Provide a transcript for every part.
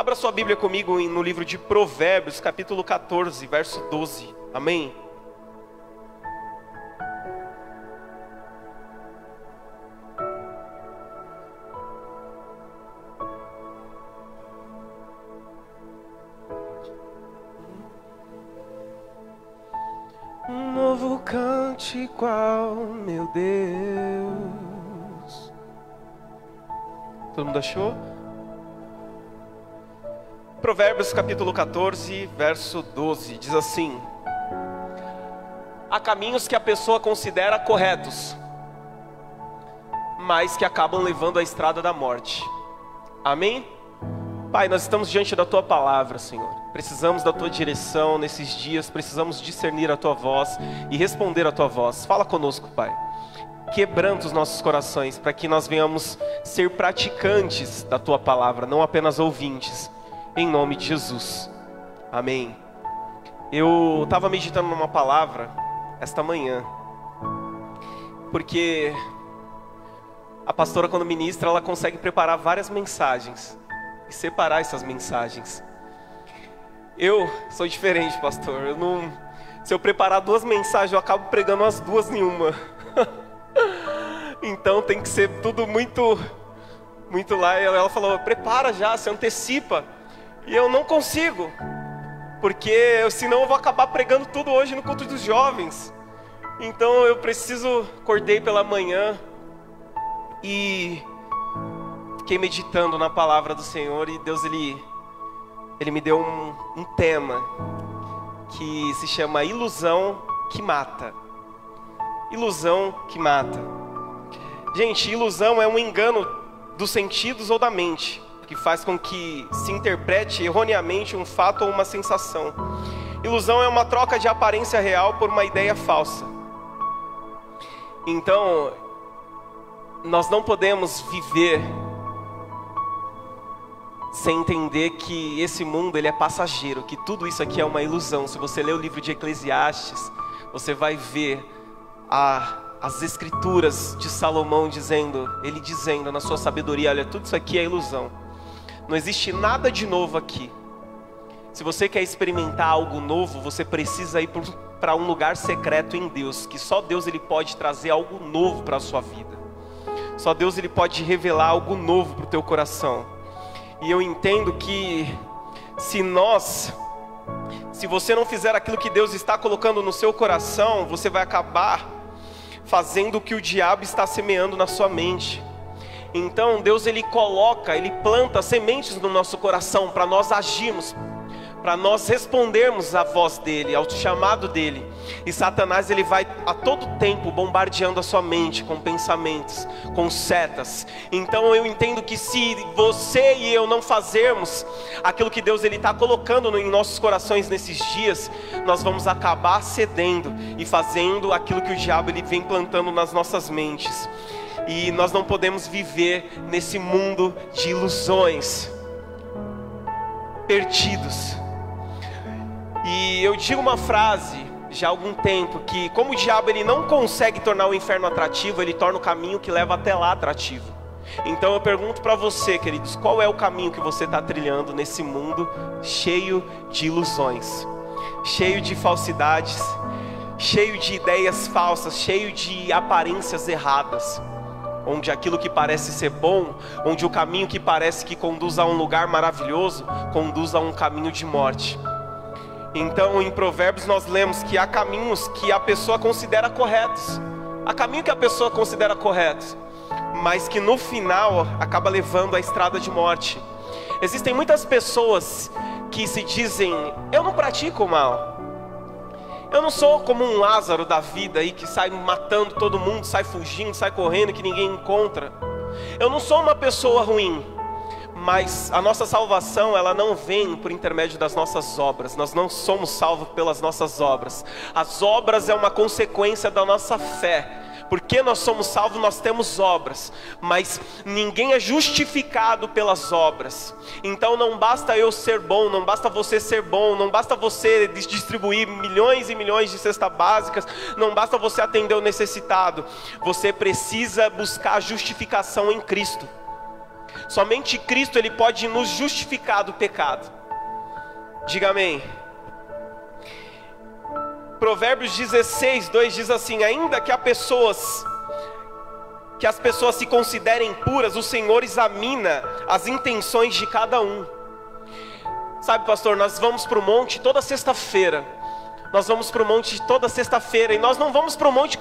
Abra sua Bíblia comigo no livro de Provérbios, capítulo 14, verso 12. Amém? Um novo cântico ao meu Deus. Todo mundo achou? Provérbios capítulo 14, verso 12, diz assim: há caminhos que a pessoa considera corretos, mas que acabam levando à estrada da morte. Amém? Pai, nós estamos diante da Tua palavra, Senhor. Precisamos da Tua direção nesses dias, precisamos discernir a Tua voz e responder a Tua voz. Fala conosco, Pai. Quebranta os nossos corações para que nós venhamos ser praticantes da Tua palavra, não apenas ouvintes. Em nome de Jesus, amém. Eu estava meditando numa palavra esta manhã, porque a pastora, quando ministra, ela consegue preparar várias mensagens e separar essas mensagens. Eu sou diferente, pastor. Se eu preparar duas mensagens, eu acabo pregando as duas em uma. Então tem que ser tudo muito lá. E ela falou: prepara já, se antecipa. E eu não consigo, porque senão eu vou acabar pregando tudo hoje no culto dos jovens. Então eu acordei pela manhã e fiquei meditando na palavra do Senhor. E Deus, Ele me deu um tema que se chama ilusão que mata. Ilusão que mata. Gente, ilusão é um engano dos sentidos ou da mente, que faz com que se interprete erroneamente um fato ou uma sensação. Ilusão é uma troca de aparência real por uma ideia falsa. Então, nós não podemos viver sem entender que esse mundo ele é passageiro, que tudo isso aqui é uma ilusão. Se você ler o livro de Eclesiastes, você vai ver as escrituras de Salomão ele dizendo na sua sabedoria: olha, tudo isso aqui é ilusão. Não existe nada de novo aqui. Se você quer experimentar algo novo, você precisa ir para um lugar secreto em Deus, que só Deus ele pode trazer algo novo para a sua vida. Só Deus ele pode revelar algo novo para o teu coração. E eu entendo que se você não fizer aquilo que Deus está colocando no seu coração, você vai acabar fazendo o que o diabo está semeando na sua mente. Então Deus ele planta sementes no nosso coração para nós agirmos, para nós respondermos à voz dele, ao chamado dele. E Satanás ele vai a todo tempo bombardeando a sua mente com pensamentos, com setas. Então eu entendo que se você e eu não fazermos aquilo que Deus ele está colocando em nossos corações nesses dias, nós vamos acabar cedendo e fazendo aquilo que o diabo ele vem plantando nas nossas mentes. E nós não podemos viver nesse mundo de ilusões, perdidos. E eu digo uma frase já há algum tempo, que como o diabo ele não consegue tornar o inferno atrativo, ele torna o caminho que leva até lá atrativo. Então eu pergunto para você, queridos, qual é o caminho que você está trilhando nesse mundo cheio de ilusões, cheio de falsidades, cheio de ideias falsas, cheio de aparências erradas, onde aquilo que parece ser bom, onde o caminho que parece que conduz a um lugar maravilhoso, conduz a um caminho de morte. Então em Provérbios nós lemos que há caminhos que a pessoa considera corretos, há caminho que a pessoa considera corretos, mas que no final acaba levando à estrada de morte. Existem muitas pessoas que se dizem: eu não pratico o mal, eu não sou como um Lázaro da vida aí que sai matando todo mundo, sai fugindo, sai correndo, que ninguém encontra. Eu não sou uma pessoa ruim. Mas a nossa salvação, ela não vem por intermédio das nossas obras. Nós não somos salvos pelas nossas obras. As obras é uma consequência da nossa fé. Porque nós somos salvos, nós temos obras, mas ninguém é justificado pelas obras. Então não basta eu ser bom, não basta você ser bom, não basta você distribuir milhões e milhões de cestas básicas, não basta você atender o necessitado. Você precisa buscar a justificação em Cristo. Somente Cristo ele pode nos justificar do pecado. Diga amém. Provérbios 16:2 diz assim: ainda que as pessoas se considerem puras, o Senhor examina as intenções de cada um. Sabe, pastor, nós vamos para o monte toda sexta-feira. Nós vamos para o monte toda sexta-feira. E nós não vamos para o monte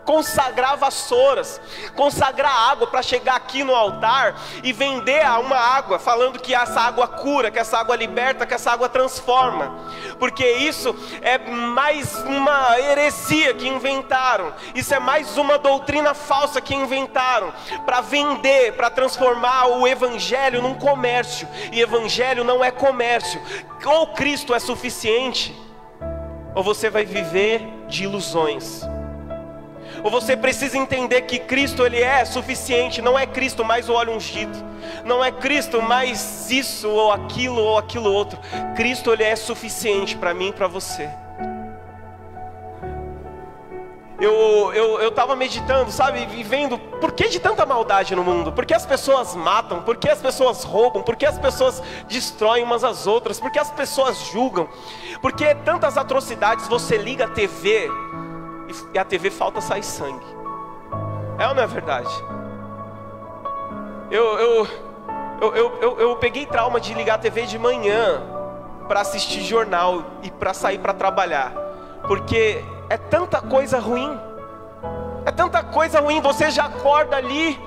consagrar vassouras, consagrar água para chegar aqui no altar e vender uma água, falando que essa água cura, que essa água liberta, que essa água transforma. Porque isso é mais uma heresia que inventaram. Isso é mais uma doutrina falsa que inventaram para vender, para transformar o evangelho num comércio. E evangelho não é comércio. Ou Cristo é suficiente, ou você vai viver de ilusões. Ou você precisa entender que Cristo ele é suficiente. Não é Cristo mais o óleo ungido, não é Cristo mais isso ou aquilo outro. Cristo ele é suficiente para mim e para você. Eu estava meditando, sabe, e vendo por que de tanta maldade no mundo. Por que as pessoas matam, por que as pessoas roubam, por que as pessoas destroem umas às outras, por que as pessoas julgam, por que tantas atrocidades. Você liga a TV e a TV falta sair sangue. É ou não é verdade? Eu peguei trauma de ligar a TV de manhã para assistir jornal e para sair para trabalhar, porque é tanta coisa ruim. É tanta coisa ruim. Você já acorda ali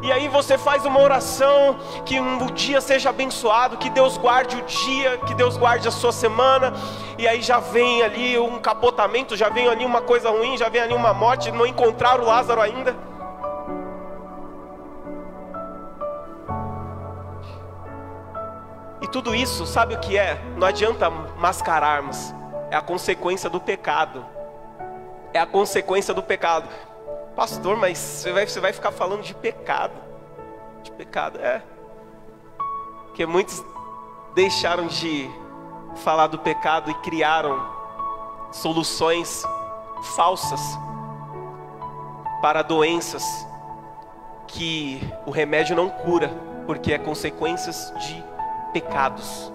e aí você faz uma oração, que o dia seja abençoado, que Deus guarde o dia, que Deus guarde a sua semana. E aí já vem ali um capotamento, já vem ali uma coisa ruim, já vem ali uma morte. Não encontraram o Lázaro ainda. E tudo isso, sabe o que é? Não adianta mascararmos. É a consequência do pecado. É a consequência do pecado. Pastor, mas você vai ficar falando de pecado. De pecado, porque muitos deixaram de falar do pecado e criaram soluções falsas para doenças que o remédio não cura, porque é consequências de pecados.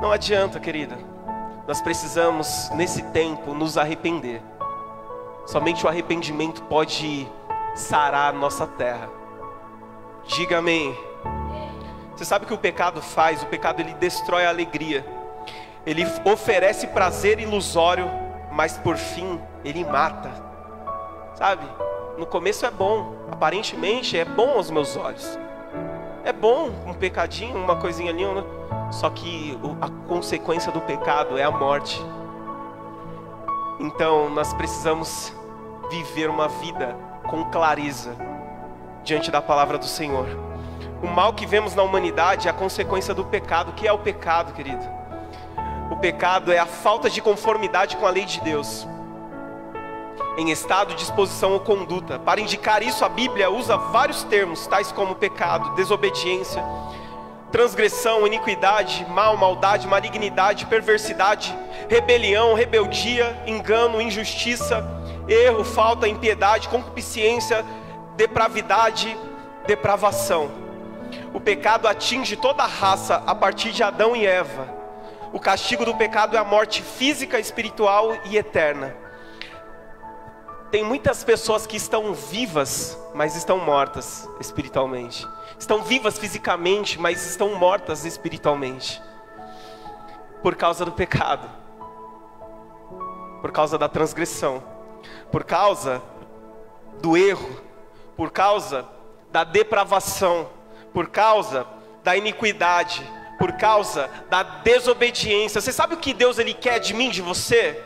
Não adianta, querida. Nós precisamos, nesse tempo, nos arrepender. Somente o arrependimento pode sarar a nossa terra. Diga amém. Você sabe o que o pecado faz? O pecado ele destrói a alegria. Ele oferece prazer ilusório, mas por fim ele mata. Sabe? No começo é bom, aparentemente é bom aos meus olhos. É bom um pecadinho, uma coisinha ali, né? Só que a consequência do pecado é a morte. Então nós precisamos viver uma vida com clareza diante da palavra do Senhor. O mal que vemos na humanidade é a consequência do pecado. O que é o pecado, querido? O pecado é a falta de conformidade com a lei de Deus, em estado, disposição ou conduta. Para indicar isso, a Bíblia usa vários termos, tais como pecado, desobediência, transgressão, iniquidade, mal, maldade, malignidade, perversidade, rebelião, rebeldia, engano, injustiça, erro, falta, impiedade, concupiscência, depravidade, depravação. O pecado atinge toda a raça a partir de Adão e Eva. O castigo do pecado é a morte física, espiritual e eterna. Tem muitas pessoas que estão vivas, mas estão mortas espiritualmente. Estão vivas fisicamente, mas estão mortas espiritualmente. Por causa do pecado. Por causa da transgressão. Por causa do erro. Por causa da depravação. Por causa da iniquidade. Por causa da desobediência. Você sabe o que Deus ele quer de mim, de você?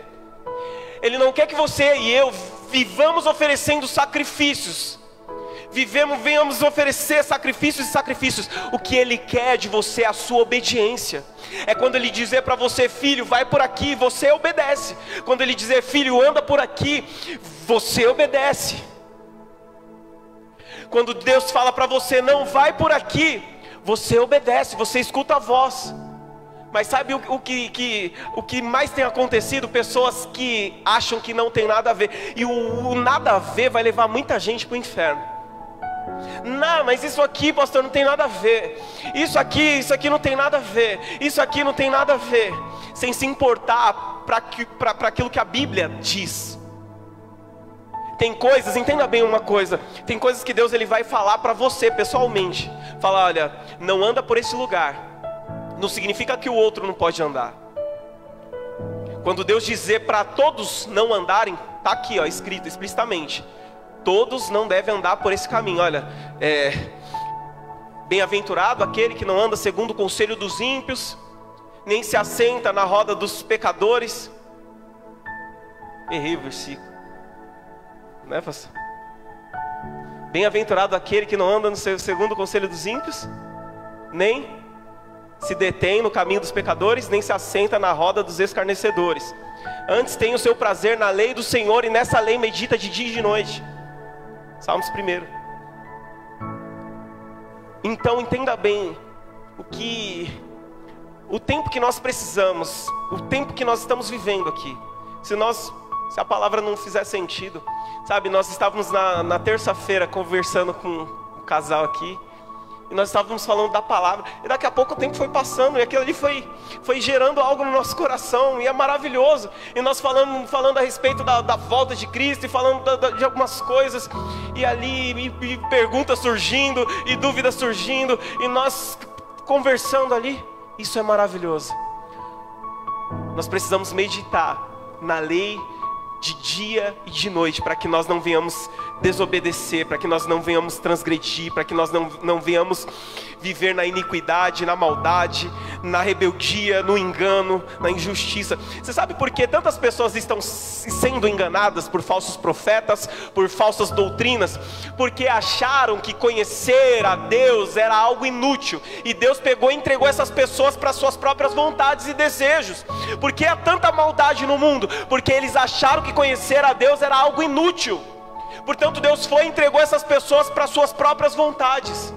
Ele não quer que você e eu vivamos oferecendo sacrifícios. Venhamos oferecer sacrifícios e sacrifícios. O que Ele quer de você é a sua obediência. É quando Ele dizer para você: filho, vai por aqui, você obedece. Quando Ele dizer: filho, anda por aqui, você obedece. Quando Deus fala para você: não vai por aqui, você obedece, você escuta a voz. Mas sabe o que mais tem acontecido? Pessoas que acham que não tem nada a ver. E o nada a ver vai levar muita gente para o inferno. Não, mas isso aqui, pastor, não tem nada a ver. Isso aqui não tem nada a ver. Isso aqui não tem nada a ver. Sem se importar para aquilo que a Bíblia diz. Tem coisas, entenda bem uma coisa. Tem coisas que Deus ele vai falar para você pessoalmente. Falar, olha, não anda por esse lugar. Não significa que o outro não pode andar. Quando Deus dizer para todos não andarem, está aqui, ó, escrito explicitamente. Todos não devem andar por esse caminho. Olha, bem-aventurado aquele que não anda segundo o conselho dos ímpios, nem se assenta na roda dos pecadores. Errei o versículo, né, pastor? Bem-aventurado aquele que não anda segundo o conselho dos ímpios, nem se detém no caminho dos pecadores, nem se assenta na roda dos escarnecedores. Antes tem o seu prazer na lei do Senhor, e nessa lei medita de dia e de noite. Salmos 1. Então entenda bem o tempo que nós precisamos, o tempo que nós estamos vivendo aqui. Se a palavra não fizer sentido, sabe, nós estávamos na terça-feira conversando com um casal aqui, e nós estávamos falando da palavra, e daqui a pouco o tempo foi passando, e aquilo ali foi gerando algo no nosso coração, e é maravilhoso. E nós falando a respeito da volta de Cristo, e falando de algumas coisas, e ali e perguntas surgindo, e dúvidas surgindo, e nós conversando ali. Isso é maravilhoso. Nós precisamos meditar na lei de dia e de noite, para que nós não venhamos desobedecer, para que nós não venhamos transgredir, para que nós não venhamos viver na iniquidade, na maldade, na rebeldia, no engano, na injustiça. Você sabe por que tantas pessoas estão sendo enganadas por falsos profetas, por falsas doutrinas? Porque acharam que conhecer a Deus era algo inútil, e Deus pegou e entregou essas pessoas para suas próprias vontades e desejos. Por que há tanta maldade no mundo? Porque eles acharam que conhecer a Deus era algo inútil. Portanto, Deus foi e entregou essas pessoas para suas próprias vontades.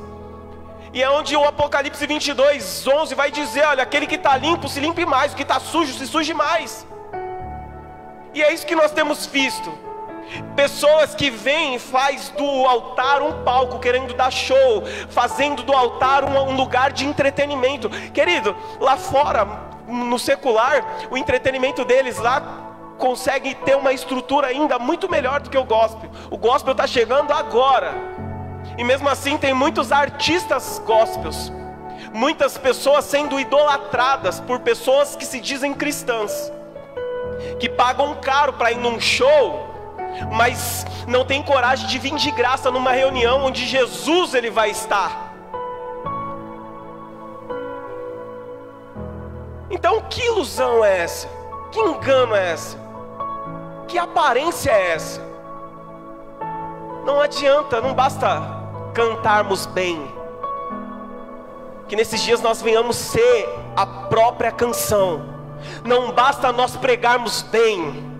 E é onde o Apocalipse 22:11 vai dizer, olha, aquele que está limpo, se limpe mais, o que está sujo, se suje mais. E é isso que nós temos visto. Pessoas que vêm e faz do altar um palco, querendo dar show, fazendo do altar um lugar de entretenimento. Querido, lá fora, no secular, o entretenimento deles lá consegue ter uma estrutura ainda muito melhor do que o gospel. O gospel está chegando agora, e mesmo assim tem muitos artistas gospels, muitas pessoas sendo idolatradas por pessoas que se dizem cristãs, que pagam caro para ir num show, mas não tem coragem de vir de graça numa reunião onde Jesus ele vai estar. Então que ilusão é essa? Que engano é essa? Que aparência é essa? Não adianta, não basta cantarmos bem, que nesses dias nós venhamos ser a própria canção. Não basta nós pregarmos bem,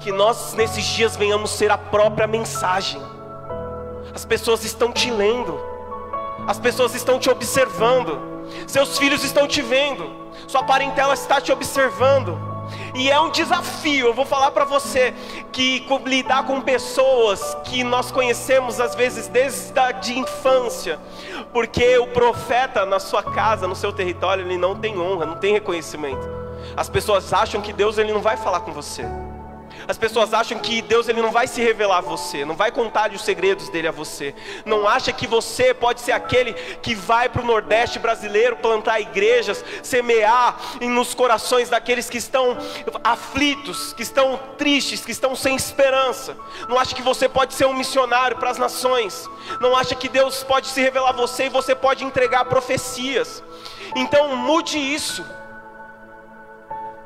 que nós nesses dias venhamos ser a própria mensagem. As pessoas estão te lendo, as pessoas estão te observando, seus filhos estão te vendo, sua parentela está te observando. E é um desafio, eu vou falar para você, que lidar com pessoas que nós conhecemos às vezes desde a infância, porque o profeta na sua casa, no seu território, ele não tem honra, não tem reconhecimento. As pessoas acham que Deus ele não vai falar com você. As pessoas acham que Deus ele não vai se revelar a você, não vai contar os segredos dele a você. Não acha que você pode ser aquele que vai para o Nordeste brasileiro plantar igrejas, semear nos corações daqueles que estão aflitos, que estão tristes, que estão sem esperança. Não acha que você pode ser um missionário para as nações. Não acha que Deus pode se revelar a você e você pode entregar profecias. Então mude isso.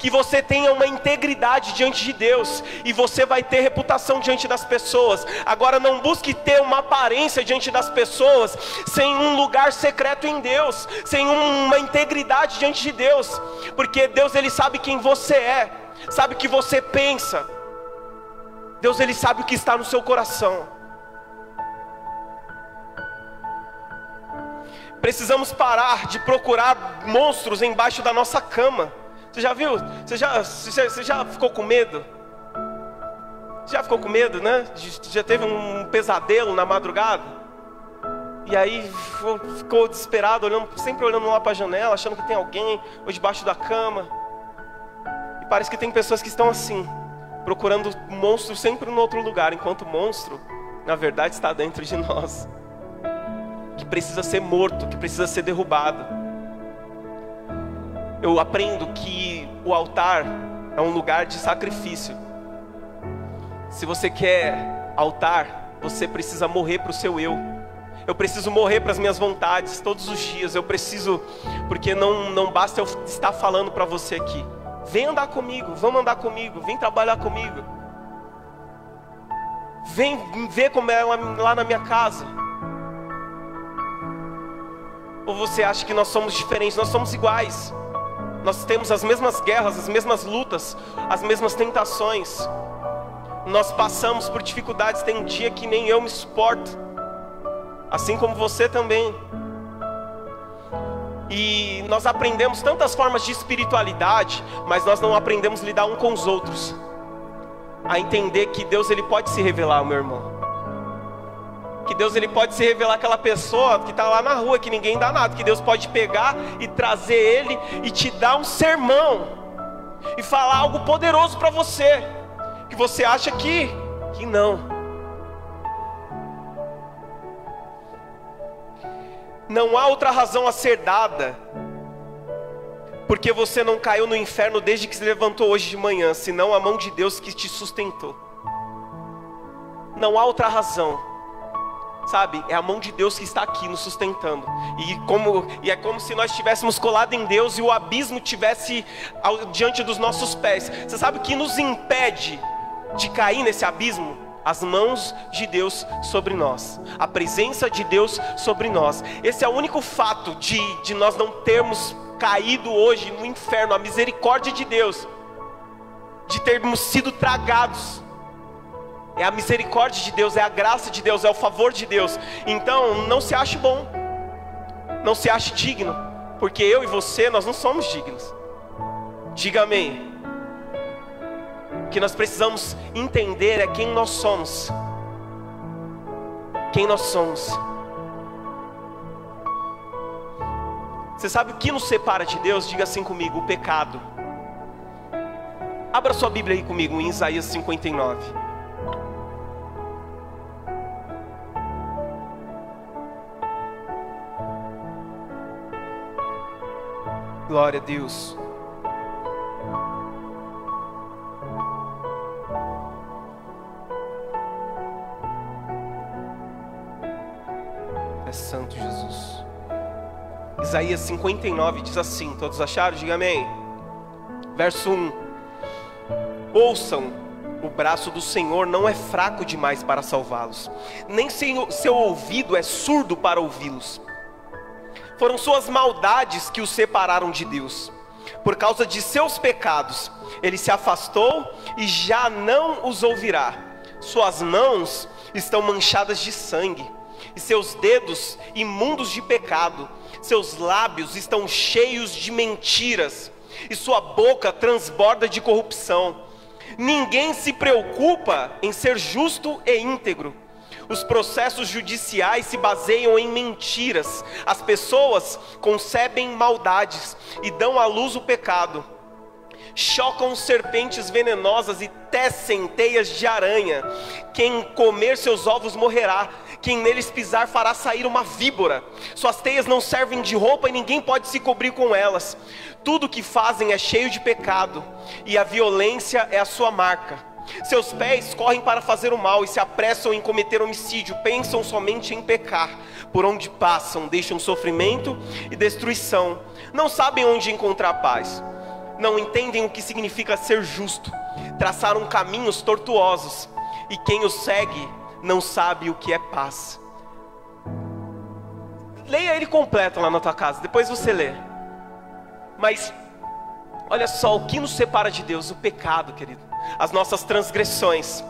Que você tenha uma integridade diante de Deus, e você vai ter reputação diante das pessoas. Agora não busque ter uma aparência diante das pessoas, sem um lugar secreto em Deus, sem uma integridade diante de Deus. Porque Deus ele sabe quem você é, sabe o que você pensa. Deus ele sabe o que está no seu coração. Precisamos parar de procurar monstros embaixo da nossa cama. Você já viu? Você já ficou com medo? Já ficou com medo, né? Já teve um pesadelo na madrugada? E aí ficou desesperado, sempre olhando lá para a janela, achando que tem alguém, ou debaixo da cama. E parece que tem pessoas que estão assim, procurando o monstro sempre no outro lugar, enquanto o monstro, na verdade, está dentro de nós, que precisa ser morto, que precisa ser derrubado. Eu aprendo que o altar é um lugar de sacrifício. Se você quer altar, você precisa morrer para o seu eu. Eu preciso morrer para as minhas vontades todos os dias. Eu preciso, porque não basta eu estar falando para você aqui. Vem andar comigo, vamos andar comigo, vem trabalhar comigo. Vem ver como é lá na minha casa. Ou você acha que nós somos diferentes? Nós somos iguais. Nós temos as mesmas guerras, as mesmas lutas, as mesmas tentações. Nós passamos por dificuldades. Tem um dia que nem eu me suporto, assim como você também. E nós aprendemos tantas formas de espiritualidade, mas nós não aprendemos a lidar um com os outros, a entender que Deus ele pode se revelar, meu irmão. Que Deus ele pode se revelar aquela pessoa que está lá na rua, que ninguém dá nada. Que Deus pode pegar e trazer ele e te dar um sermão e falar algo poderoso para você, que você acha que não. Não há outra razão a ser dada, porque você não caiu no inferno desde que se levantou hoje de manhã, senão a mão de Deus que te sustentou. Não há outra razão, sabe? É a mão de Deus que está aqui nos sustentando. E é como se nós estivéssemos colados em Deus e o abismo estivesse diante dos nossos pés. Você sabe o que nos impede de cair nesse abismo? As mãos de Deus sobre nós, a presença de Deus sobre nós. Esse é o único fato de nós não termos caído hoje no inferno. A misericórdia de Deus, de termos sido tragados, é a misericórdia de Deus, é a graça de Deus, é o favor de Deus. Então não se ache bom, não se ache digno, porque eu e você, nós não somos dignos. Diga amém. O que nós precisamos entender é quem nós somos. Quem nós somos. Você sabe o que nos separa de Deus? Diga assim comigo: o pecado. Abra sua Bíblia aí comigo em Isaías 59. Glória a Deus. É santo Jesus. Isaías 59 diz assim, todos acharam? Diga amém. Verso 1: ouçam, o braço do Senhor não é fraco demais para salvá-los, nem seu ouvido é surdo para ouvi-los. Foram suas maldades que os separaram de Deus. Por causa de seus pecados ele se afastou e já não os ouvirá. Suas mãos estão manchadas de sangue e seus dedos imundos de pecado. Seus lábios estão cheios de mentiras e sua boca transborda de corrupção. Ninguém se preocupa em ser justo e íntegro. Os processos judiciais se baseiam em mentiras. As pessoas concebem maldades e dão à luz o pecado. Chocam serpentes venenosas e tecem teias de aranha. Quem comer seus ovos morrerá. Quem neles pisar fará sair uma víbora. Suas teias não servem de roupa e ninguém pode se cobrir com elas. Tudo que fazem é cheio de pecado e a violência é a sua marca. Seus pés correm para fazer o mal e se apressam em cometer homicídio. Pensam somente em pecar. Por onde passam deixam sofrimento e destruição. Não sabem onde encontrar paz. Não entendem o que significa ser justo. Traçaram caminhos tortuosos e quem os segue não sabe o que é paz. Leia ele completo lá na tua casa, depois você lê. Mas olha só o que nos separa de Deus: o pecado, querido. As nossas transgressões,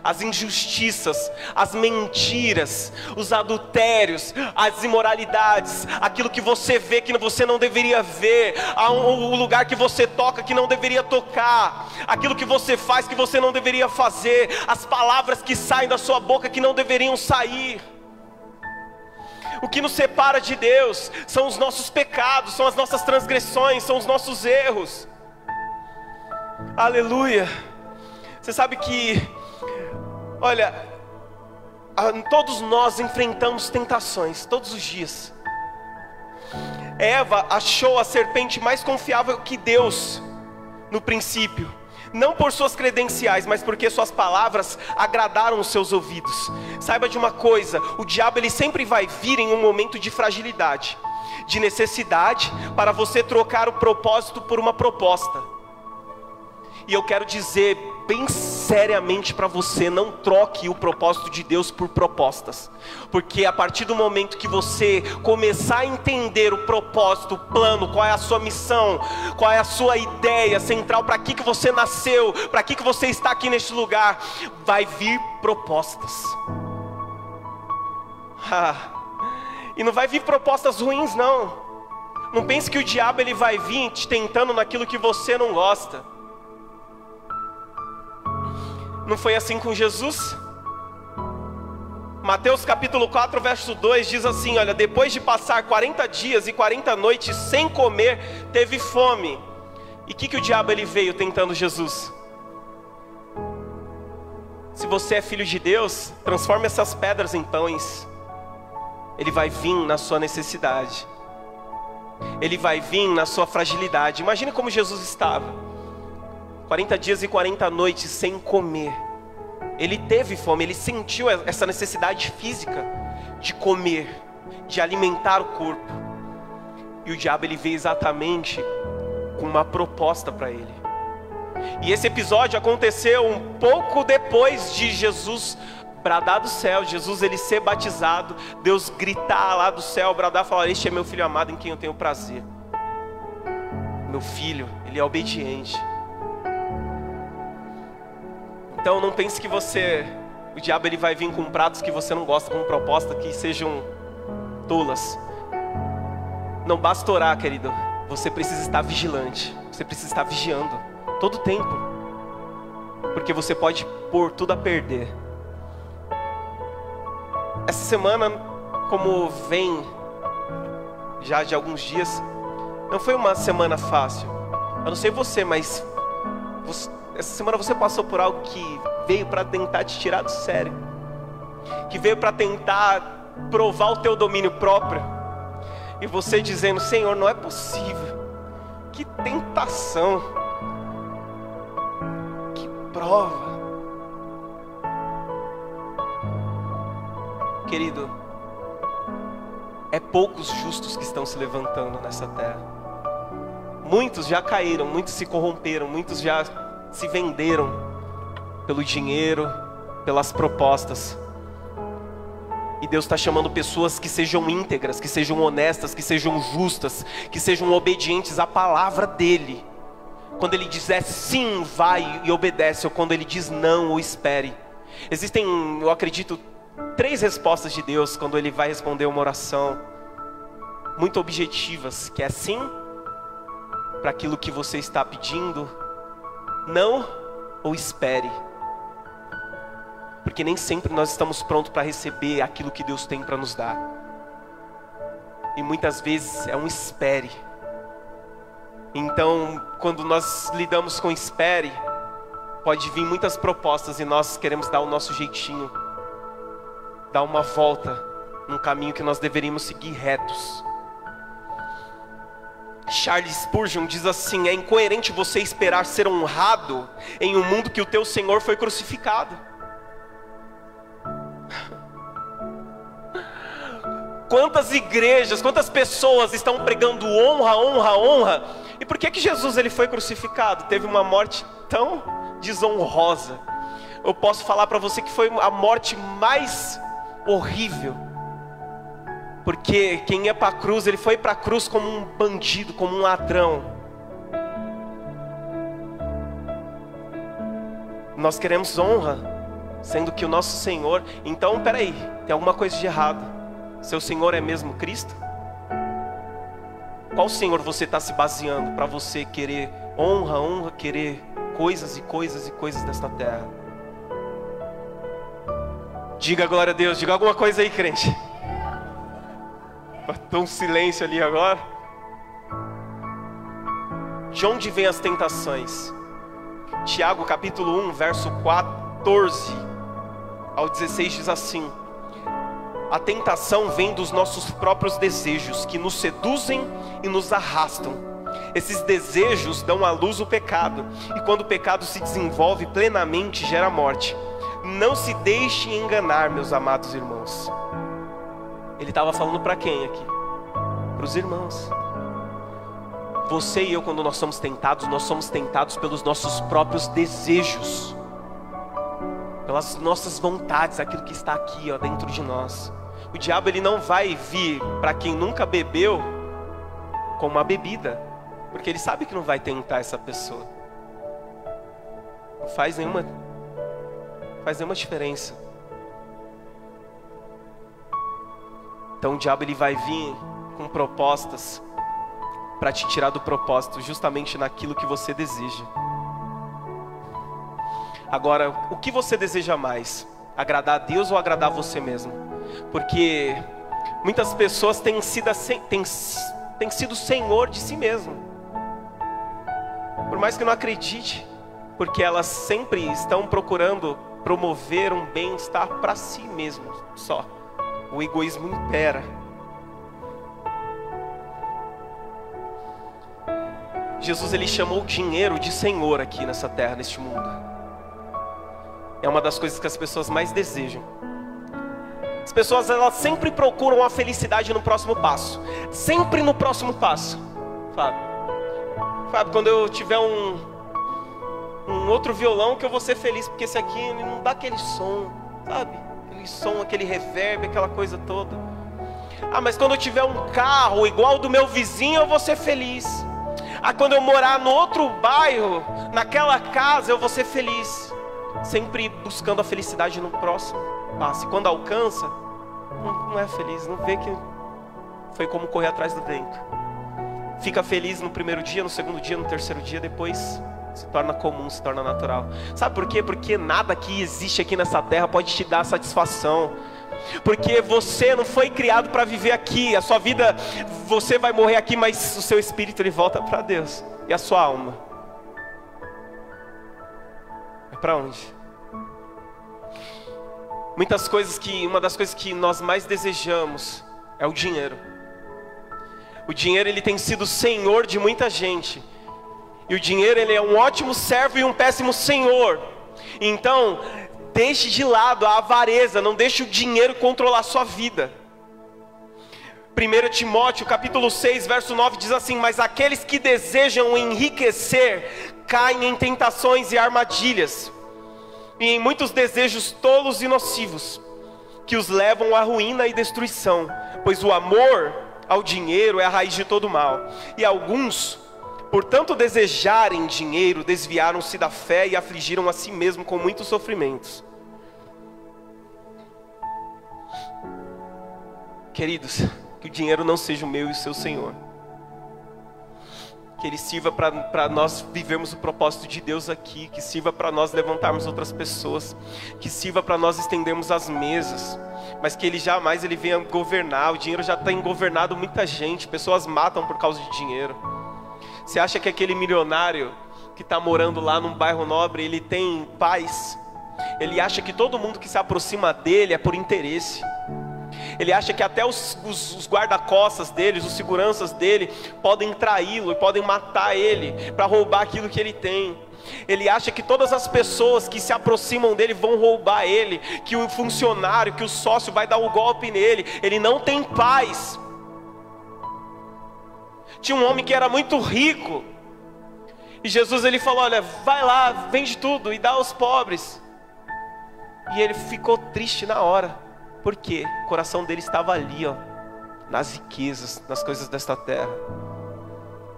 as injustiças, as mentiras, os adultérios, as imoralidades, aquilo que você vê que você não deveria ver, o lugar que você toca que não deveria tocar, aquilo que você faz que você não deveria fazer, as palavras que saem da sua boca que não deveriam sair. O que nos separa de Deus são os nossos pecados, são as nossas transgressões, são os nossos erros. Aleluia. Você sabe que, olha, todos nós enfrentamos tentações, todos os dias. Eva achou a serpente mais confiável que Deus no princípio, não por suas credenciais, mas porque suas palavras agradaram os seus ouvidos. Saiba de uma coisa, o diabo ele sempre vai vir em um momento de fragilidade, de necessidade, para você trocar o propósito por uma proposta. E eu quero dizer bem seriamente para você, não troque o propósito de Deus por propostas. Porque a partir do momento que você começar a entender o propósito, o plano, qual é a sua missão, qual é a sua ideia central, para que você nasceu, para que você está aqui neste lugar, vai vir propostas. E não vai vir propostas ruins não. Não pense que o diabo ele vai vir te tentando naquilo que você não gosta. Não foi assim com Jesus? Mateus capítulo 4, verso 2 diz assim, olha, depois de passar 40 dias e 40 noites sem comer, teve fome. E o que o diabo ele veio tentando Jesus? Se você é filho de Deus, transforme essas pedras em pães. Ele vai vir na sua necessidade. Ele vai vir na sua fragilidade. Imagine como Jesus estava. 40 dias e 40 noites sem comer. Ele teve fome, ele sentiu essa necessidade física de comer, de alimentar o corpo. E o diabo ele veio exatamente com uma proposta para ele. E esse episódio aconteceu um pouco depois de Jesus bradar do céu, Jesus ele ser batizado, Deus gritar lá do céu, bradar, falar, este é meu filho amado em quem eu tenho prazer. Meu filho, ele é obediente. Então não pense que o diabo ele vai vir com pratos que você não gosta, com proposta que sejam tolas. Não basta orar, querido, você precisa estar vigilante, você precisa estar vigiando, todo o tempo. Porque você pode pôr tudo a perder. Essa semana, como vem já de alguns dias, não foi uma semana fácil. Eu não sei você, mas essa semana você passou por algo que veio para tentar te tirar do sério, que veio para tentar provar o teu domínio próprio, e você dizendo, Senhor, não é possível, que tentação, que prova. Querido, é poucos justos que estão se levantando nessa terra. Muitos já caíram, muitos se corromperam, muitos já se venderam pelo dinheiro, pelas propostas. E Deus está chamando pessoas que sejam íntegras, que sejam honestas, que sejam justas, que sejam obedientes à palavra dEle. Quando Ele dizer sim, vai e obedece, ou quando Ele diz não, ou espere. Existem, eu acredito, 3 respostas de Deus quando Ele vai responder uma oração, muito objetivas, que é sim, para aquilo que você está pedindo, não ou espere. Porque nem sempre nós estamos prontos para receber aquilo que Deus tem para nos dar. E muitas vezes é um espere. Então, quando nós lidamos com espere, pode vir muitas propostas e nós queremos dar o nosso jeitinho, dar uma volta num caminho que nós deveríamos seguir retos. Charles Spurgeon diz assim, é incoerente você esperar ser honrado em um mundo que o teu Senhor foi crucificado. Quantas igrejas, quantas pessoas estão pregando honra, honra, honra? E por que Jesus ele foi crucificado? Teve uma morte tão desonrosa. Eu posso falar para você que foi a morte mais horrível. Porque quem ia para a cruz, ele foi para a cruz como um bandido, como um ladrão. Nós queremos honra, sendo que o nosso Senhor... Então, peraí, tem alguma coisa de errado. Seu Senhor é mesmo Cristo? Qual Senhor você está se baseando para você querer honra, honra, querer coisas e coisas e coisas desta terra? Diga glória a Deus, diga alguma coisa aí, crente. Estou um silêncio ali agora. De onde vêm as tentações? Tiago capítulo 1, verso 14 ao 16 diz assim: a tentação vem dos nossos próprios desejos, que nos seduzem e nos arrastam. Esses desejos dão à luz o pecado, e quando o pecado se desenvolve plenamente, gera morte. Não se deixe enganar, meus amados irmãos. Ele estava falando para quem aqui? Para os irmãos. Você e eu, quando nós somos tentados pelos nossos próprios desejos, pelas nossas vontades, aquilo que está aqui, ó, dentro de nós. O diabo, ele não vai vir para quem nunca bebeu com uma bebida, porque ele sabe que não vai tentar essa pessoa. Não faz nenhuma diferença. Então o diabo, ele vai vir com propostas para te tirar do propósito, justamente naquilo que você deseja. Agora, o que você deseja mais? Agradar a Deus ou agradar a você mesmo? Porque muitas pessoas têm sido senhor de si mesmo, por mais que não acredite, porque elas sempre estão procurando promover um bem-estar para si mesmo só. O egoísmo impera. Jesus, ele chamou o dinheiro de senhor aqui nessa terra, neste mundo. É uma das coisas que as pessoas mais desejam. As pessoas, elas sempre procuram a felicidade no próximo passo. Sempre no próximo passo. Fábio, quando eu tiver um outro violão, que eu vou ser feliz, porque esse aqui ele não dá aquele som, sabe? Aquele som, aquele reverb, aquela coisa toda. Ah, mas quando eu tiver um carro igual ao do meu vizinho, eu vou ser feliz. Ah, quando eu morar no outro bairro, naquela casa, eu vou ser feliz. Sempre buscando a felicidade no próximo passo. E quando alcança, não é feliz, não vê que foi como correr atrás do vento. Fica feliz no primeiro dia, no segundo dia, no terceiro dia, depois se torna comum, se torna natural. Sabe por quê? Porque nada que existe aqui nessa terra pode te dar satisfação. Porque você não foi criado para viver aqui. A sua vida, você vai morrer aqui, mas o seu espírito, ele volta para Deus. E a sua alma é para onde? Uma das coisas que nós mais desejamos é o dinheiro. O dinheiro, ele tem sido senhor de muita gente. E o dinheiro, ele é um ótimo servo e um péssimo senhor. Então, deixe de lado a avareza, não deixe o dinheiro controlar a sua vida. 1 Timóteo capítulo 6, verso 9 diz assim: mas aqueles que desejam enriquecer caem em tentações e armadilhas, e em muitos desejos tolos e nocivos, que os levam à ruína e destruição. Pois o amor ao dinheiro é a raiz de todo mal. E alguns, por tanto desejarem dinheiro, desviaram-se da fé e afligiram a si mesmo com muitos sofrimentos. Queridos, que o dinheiro não seja o meu e o seu Senhor. Que ele sirva para nós vivermos o propósito de Deus aqui. Que sirva para nós levantarmos outras pessoas. Que sirva para nós estendermos as mesas. Mas que ele jamais venha governar. O dinheiro já tem governado muita gente. Pessoas matam por causa de dinheiro. Você acha que aquele milionário que está morando lá num bairro nobre, ele tem paz? Ele acha que todo mundo que se aproxima dele é por interesse. Ele acha que até os guarda-costas dele, os seguranças dele, podem traí-lo e podem matar ele para roubar aquilo que ele tem. Ele acha que todas as pessoas que se aproximam dele vão roubar ele, que o funcionário, que o sócio vai dar um golpe nele. Ele não tem paz. Tinha um homem que era muito rico, e Jesus, ele falou: olha, vai lá, vende tudo e dá aos pobres. E ele ficou triste na hora. Por quê? O coração dele estava ali, ó, nas riquezas, nas coisas desta terra.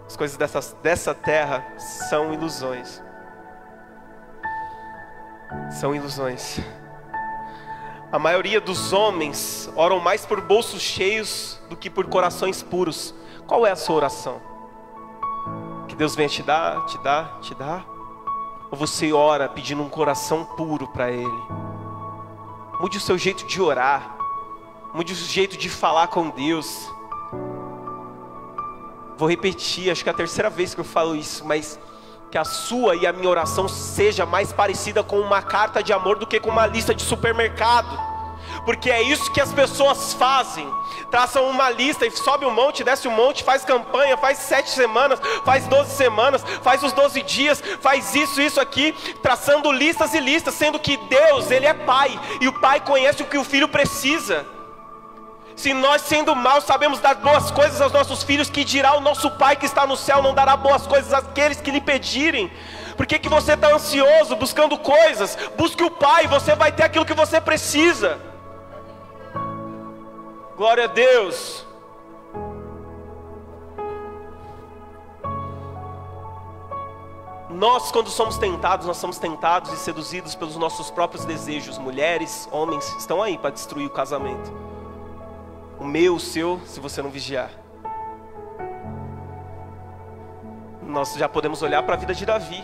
As coisas dessa terra são ilusões. São ilusões. A maioria dos homens oram mais por bolsos cheios do que por corações puros. Qual é a sua oração? Que Deus venha te dar, te dar, te dar? Ou você ora pedindo um coração puro para Ele? Mude o seu jeito de orar. Mude o jeito de falar com Deus. vou repetir, acho que é a terceira vez que eu falo isso, mas que a sua e a minha oração seja mais parecida com uma carta de amor do que com uma lista de supermercado. Porque é isso que as pessoas fazem. Traçam uma lista e sobe um monte, desce um monte, faz campanha, faz 7 semanas, faz 12 semanas, faz os 12 dias, faz isso aqui, traçando listas e listas, sendo que Deus, Ele é Pai, e o Pai conhece o que o Filho precisa. Se nós, sendo maus, sabemos dar boas coisas aos nossos filhos, que dirá o nosso Pai que está no céu não dará boas coisas àqueles que lhe pedirem? Por que você está ansioso, buscando coisas? Busque o Pai, você vai ter aquilo que você precisa. Glória a Deus. Nós, quando somos tentados, nós somos tentados e seduzidos pelos nossos próprios desejos. Mulheres, homens, estão aí para destruir o casamento. O meu, o seu, se você não vigiar. Nós já podemos olhar para a vida de Davi,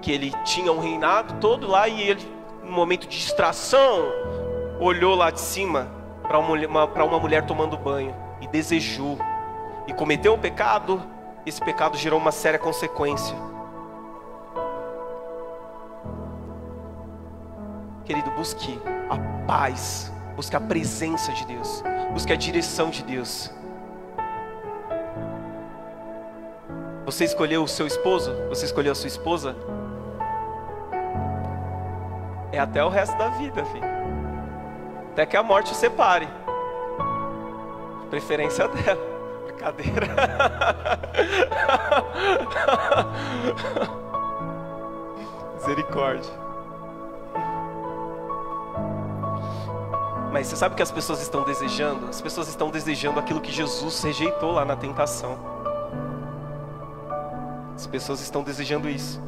que ele tinha um reinado todo lá, e ele, no momento de distração, olhou lá de cima para uma mulher tomando banho, e desejou, e cometeu um pecado. Esse pecado gerou uma séria consequência. Querido, busque a paz, busque a presença de Deus, busque a direção de Deus. Você escolheu o seu esposo? Você escolheu a sua esposa? É até o resto da vida, filho. Até que a morte o separe. Preferência dela. Brincadeira. Misericórdia. Mas você sabe o que as pessoas estão desejando? As pessoas estão desejando aquilo que Jesus rejeitou lá na tentação. As pessoas estão desejando isso.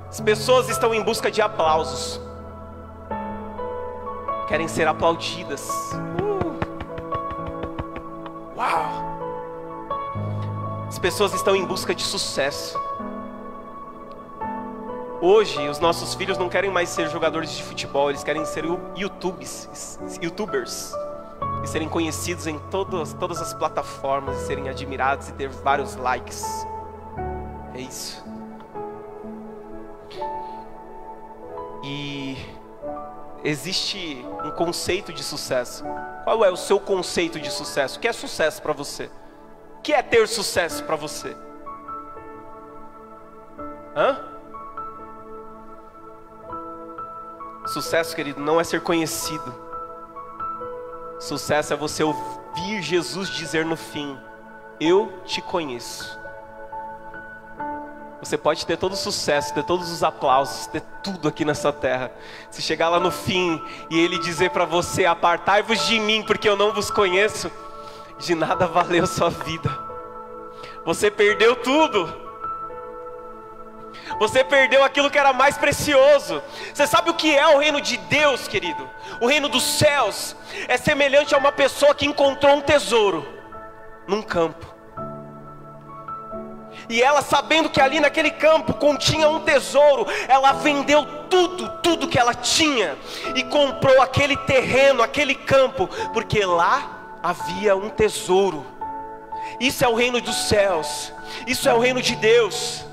As pessoas estão em busca de aplausos. Querem ser aplaudidas. Uau! As pessoas estão em busca de sucesso. Hoje, os nossos filhos não querem mais ser jogadores de futebol, eles querem ser YouTubers. E serem conhecidos em todas as plataformas, e serem admirados e ter vários likes. É isso. E existe um conceito de sucesso. Qual é o seu conceito de sucesso? O que é sucesso para você? O que é ter sucesso para você? Sucesso, querido, não é ser conhecido. Sucesso é você ouvir Jesus dizer no fim: eu te conheço. Você pode ter todo o sucesso, ter todos os aplausos, ter tudo aqui nessa terra. Se chegar lá no fim e Ele dizer para você: apartai-vos de mim, porque eu não vos conheço, de nada valeu sua vida. Você perdeu tudo. Você perdeu aquilo que era mais precioso. Você sabe o que é o reino de Deus, querido? O reino dos céus é semelhante a uma pessoa que encontrou um tesouro num campo. E ela, sabendo que ali naquele campo continha um tesouro, ela vendeu tudo que ela tinha e comprou aquele terreno, aquele campo, porque lá havia um tesouro. Isso é o reino dos céus. Isso é o reino de Deus.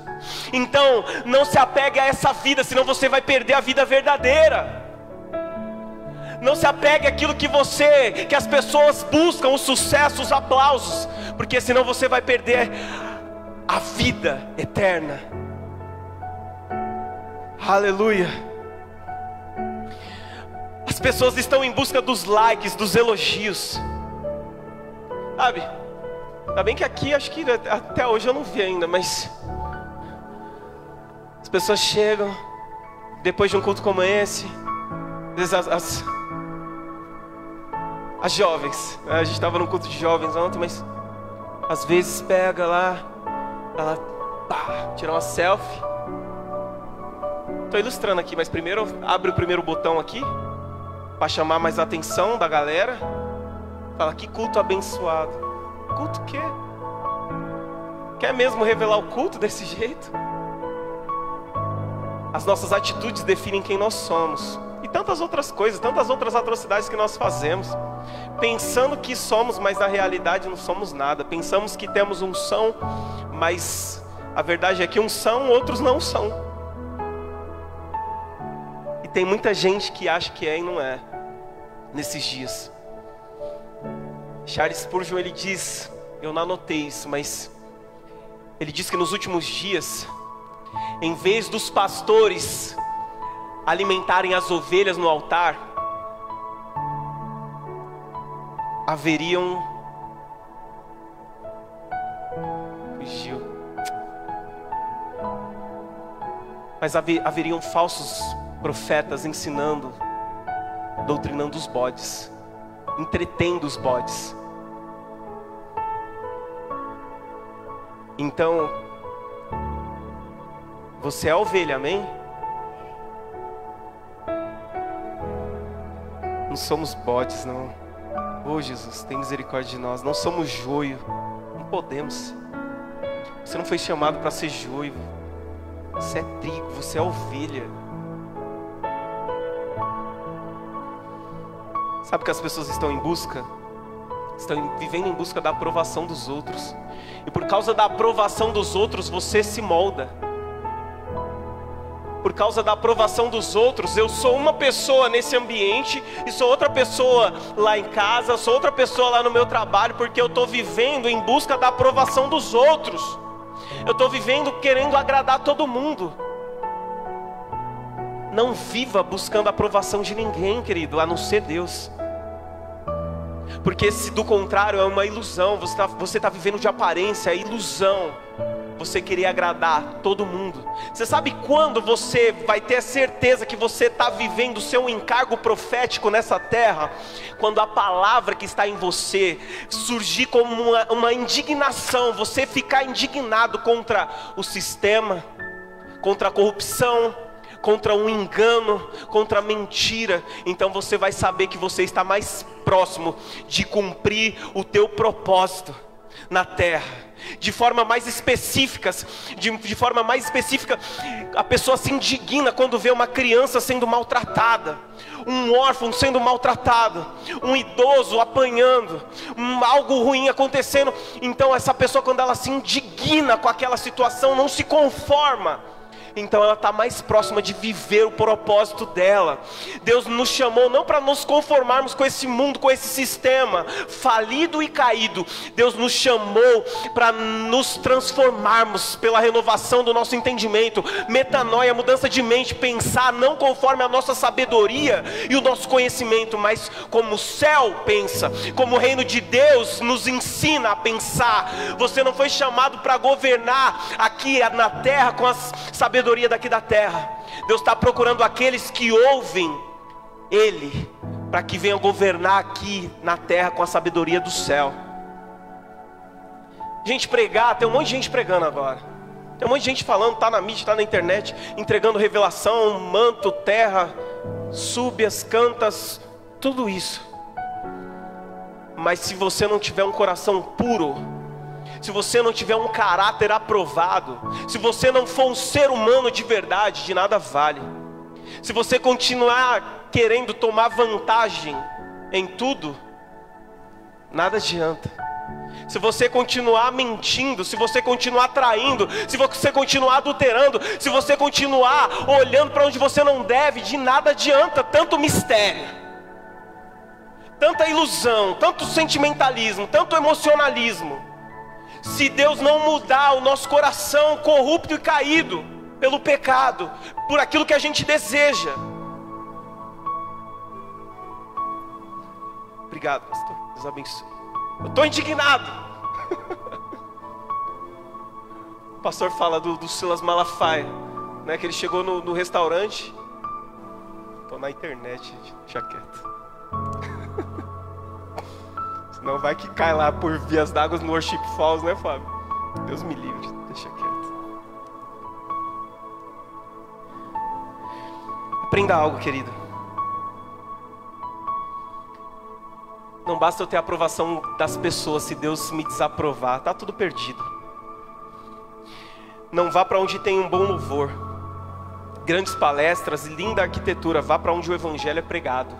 Então, não se apegue a essa vida, senão você vai perder a vida verdadeira. Não se apegue àquilo que as pessoas buscam, o sucesso, os aplausos, porque senão você vai perder a vida eterna. Aleluia. As pessoas estão em busca dos likes, dos elogios. Sabe? Ainda bem que aqui, acho que até hoje eu não vi ainda, mas as pessoas chegam depois de um culto como esse. Às vezes as jovens, né? A gente estava num culto de jovens ontem, mas às vezes pega lá, ela tira uma selfie. Estou ilustrando aqui, mas primeiro abre o primeiro botão aqui para chamar mais a atenção da galera. Fala: que culto abençoado. Culto o quê? Quer mesmo revelar o culto desse jeito? As nossas atitudes definem quem nós somos. E tantas outras coisas, tantas outras atrocidades que nós fazemos, pensando que somos, mas na realidade não somos nada. Pensamos que temos unção, mas a verdade é que uns são, outros não são. E tem muita gente que acha que é e não é, nesses dias. Charles Spurgeon, ele diz, eu não anotei isso, mas ele diz que nos últimos dias, em vez dos pastores alimentarem as ovelhas no altar, haveriam... Fugiu. Mas haveriam falsos profetas ensinando, doutrinando os bodes, entretendo os bodes. Então, você é a ovelha, amém? Não somos bodes, não. Oh Jesus, tem misericórdia de nós. Não somos joio, não podemos. Você não foi chamado para ser joio. Você é trigo, você é ovelha. Sabe que as pessoas estão em busca? Estão vivendo em busca da aprovação dos outros. E por causa da aprovação dos outros, você se molda. Por causa da aprovação dos outros, eu sou uma pessoa nesse ambiente e sou outra pessoa lá em casa, sou outra pessoa lá no meu trabalho, porque eu estou vivendo em busca da aprovação dos outros. Eu estou vivendo querendo agradar todo mundo. Não viva buscando a aprovação de ninguém, querido, a não ser Deus. Porque se do contrário é uma ilusão, você está vivendo de aparência, é ilusão você querer agradar todo mundo. Você sabe quando você vai ter a certeza que você está vivendo o seu encargo profético nessa terra? Quando a palavra que está em você surgir como uma indignação, você ficar indignado contra o sistema, contra a corrupção, contra um engano, contra a mentira. Então você vai saber que você está mais próximo de cumprir o teu propósito na terra. De forma mais específica, a pessoa se indigna quando vê uma criança sendo maltratada, um órfão sendo maltratado, um idoso apanhando, algo ruim acontecendo. Então essa pessoa, quando ela se indigna com aquela situação, não se conforma. Então ela está mais próxima de viver o propósito dela. Deus nos chamou não para nos conformarmos com esse mundo, com esse sistema falido e caído. Deus nos chamou para nos transformarmos pela renovação do nosso entendimento. Metanoia, mudança de mente, pensar não conforme a nossa sabedoria e o nosso conhecimento, mas como o céu pensa, como o reino de Deus nos ensina a pensar. Você não foi chamado para governar aqui na terra com as sabedoria daqui da terra. Deus está procurando aqueles que ouvem Ele, para que venham governar aqui na terra com a sabedoria do céu. Gente pregar, tem um monte de gente pregando agora. Tem um monte de gente falando, está na mídia, está na internet, entregando revelação, manto, terra, súbias, cantas, tudo isso. Mas se você não tiver um coração puro, se você não tiver um caráter aprovado, se você não for um ser humano de verdade, de nada vale. Se você continuar querendo tomar vantagem em tudo, nada adianta. Se você continuar mentindo, se você continuar traindo, se você continuar adulterando, se você continuar olhando para onde você não deve, de nada adianta. Tanto mistério, tanta ilusão, tanto sentimentalismo, tanto emocionalismo. Se Deus não mudar o nosso coração corrupto e caído pelo pecado, por aquilo que a gente deseja. Obrigado, pastor, Deus abençoe. Eu estou indignado. O pastor fala do Silas Malafaia, né, que ele chegou no restaurante. Estou na internet, deixa quieto. Não vai que cai lá por vias d'água no Worship Falls, né, Fábio? Deus me livre, deixa quieto. Aprenda algo, querido. Não basta eu ter a aprovação das pessoas, se Deus me desaprovar, está tudo perdido. Não vá para onde tem um bom louvor. grandes palestras e linda arquitetura, vá para onde o evangelho é pregado.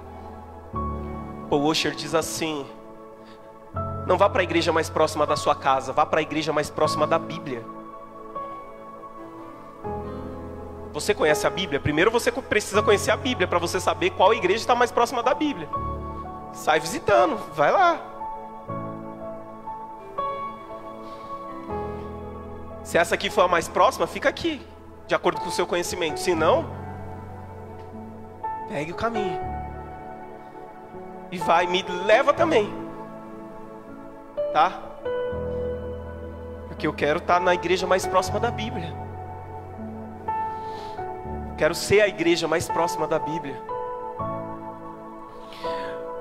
Paul Washer diz assim: não vá para a igreja mais próxima da sua casa, vá para a igreja mais próxima da Bíblia. Você conhece a Bíblia? Primeiro você precisa conhecer a Bíblia para você saber qual igreja está mais próxima da Bíblia. Sai visitando, vai lá. Se essa aqui for a mais próxima, fica aqui, de acordo com o seu conhecimento. Se não, pegue o caminho. E vai, me leva também. Tá? Porque eu quero estar na igreja mais próxima da Bíblia. Quero ser a igreja mais próxima da Bíblia.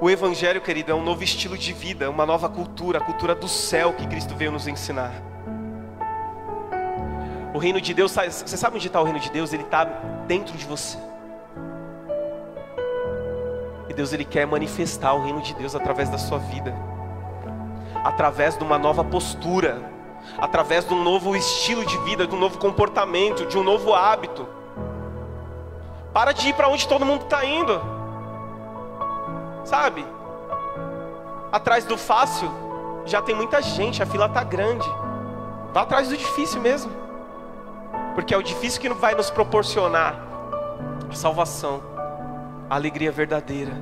O Evangelho, querido, é um novo estilo de vida, uma nova cultura, a cultura do céu que Cristo veio nos ensinar. O reino de Deus, você sabe onde está o reino de Deus? Ele está dentro de você. E Deus, Ele quer manifestar o reino de Deus através da sua vida, através de uma nova postura, através de um novo estilo de vida, de um novo comportamento, de um novo hábito. Para de ir para onde todo mundo está indo, sabe? Atrás do fácil já tem muita gente, a fila está grande. Vá atrás do difícil mesmo, porque é o difícil que vai nos proporcionar a salvação, a alegria verdadeira.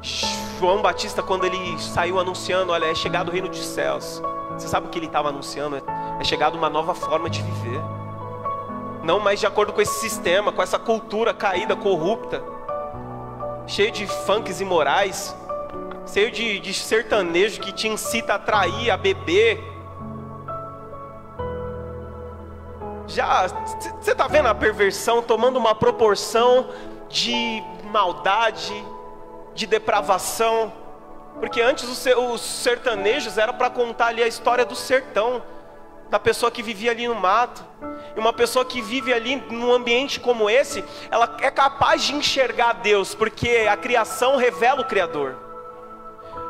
João Batista, quando ele saiu anunciando, olha, é chegado o reino dos céus. Você sabe o que ele estava anunciando? É chegado uma nova forma de viver. Não mais de acordo com esse sistema, com essa cultura caída, corrupta, cheio de funks imorais, cheio de sertanejo que te incita a trair, a beber. Já, você está vendo a perversão tomando uma proporção de maldade, de depravação? Porque antes os sertanejos era para contar ali a história do sertão, da pessoa que vivia ali no mato. E uma pessoa que vive ali num ambiente como esse, ela é capaz de enxergar Deus, porque a criação revela o Criador.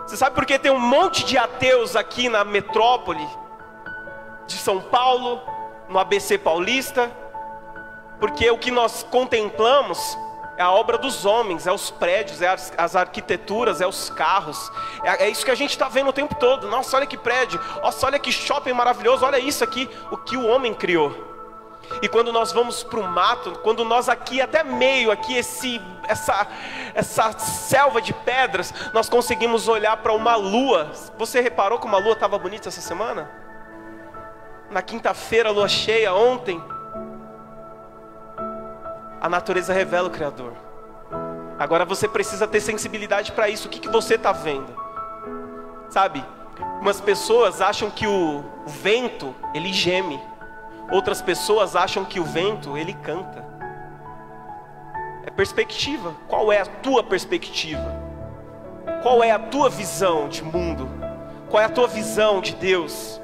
Você sabe por que tem um monte de ateus aqui na metrópole de São Paulo, no ABC Paulista? Porque o que nós contemplamos é a obra dos homens, é os prédios, é as arquiteturas, é os carros. É isso que a gente está vendo o tempo todo. Nossa, olha que prédio, nossa, olha que shopping maravilhoso, olha isso aqui, o que o homem criou. E quando nós vamos para o mato, quando nós aqui, até meio aqui, essa selva de pedras, nós conseguimos olhar para uma lua. Você reparou como a lua estava bonita essa semana? Na quinta-feira, lua cheia, ontem. A natureza revela o Criador. Agora você precisa ter sensibilidade para isso. O que você está vendo? Sabe, umas pessoas acham que o vento, ele geme. Outras pessoas acham que o vento, ele canta. É perspectiva. Qual é a tua perspectiva? Qual é a tua visão de mundo? Qual é a tua visão de Deus?